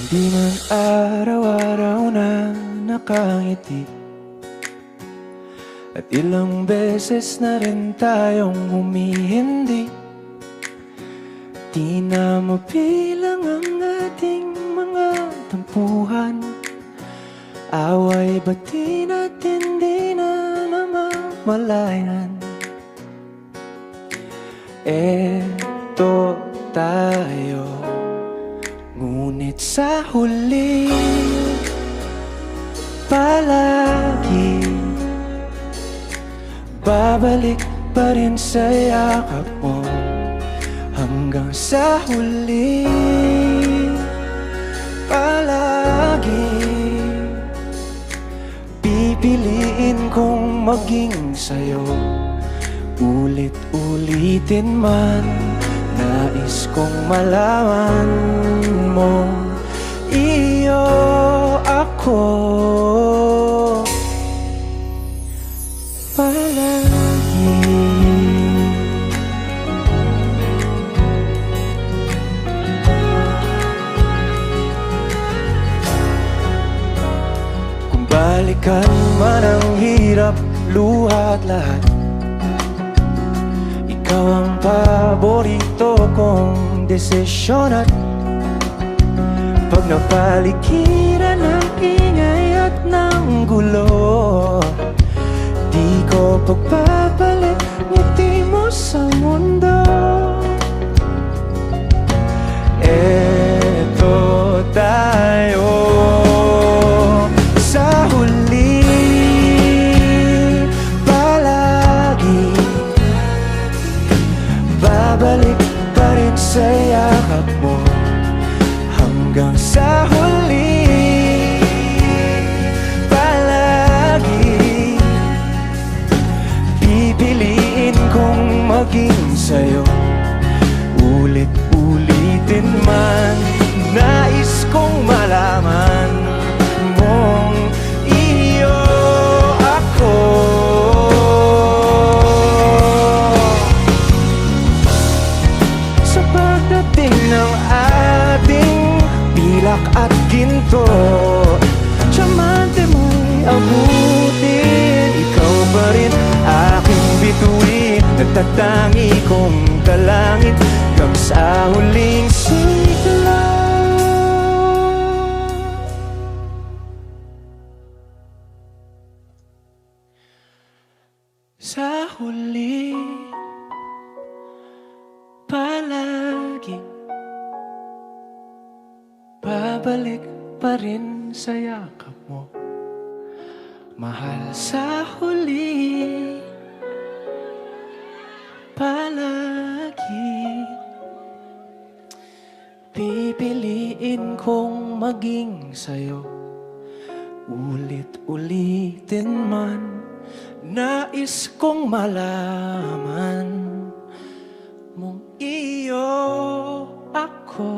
Di man araw-araw na nakangiti, at ilang beses na rin tayong humihindi. Di na mabilang ang ating mga tampuhan, away bati natin di na namamalayan. Eto tayo, ngunit sa huli palagi babalik pa rin sa yakap mo. Hanggang sa huli palagi pipiliin kong maging sa'yo. Ulit-ulitin man, nais kong malaman mo, iyo ako palagi. Kung balikan man ang hirap, luha at lahat, ikaw ang paborito kong desisyon. At pag napaligiran ng ingay at ng gulo, di ko pagpapalit ngiti mo sa mundo. Eto tayo sa huli palagi, babalik pa rin sa yakap mo. Hanggang sa huli palagi pipiliin kong maging sa'yo. Ulit-ulitin man, nais kong malaman mong iyo ako. Sa pagdating ng ating pilak at ginto, tiyamante mo'y abutin, ikaw pa rin aking bituin. Nagtatangi kong dalangin hanggang sa huling sigla. Sa huli palagi babalik pa rin sa yakap mo, mahal. Sa huli palagi pipiliin kong maging sa'yo. Ulit-ulitin man, nais kong malaman mong iyo ako.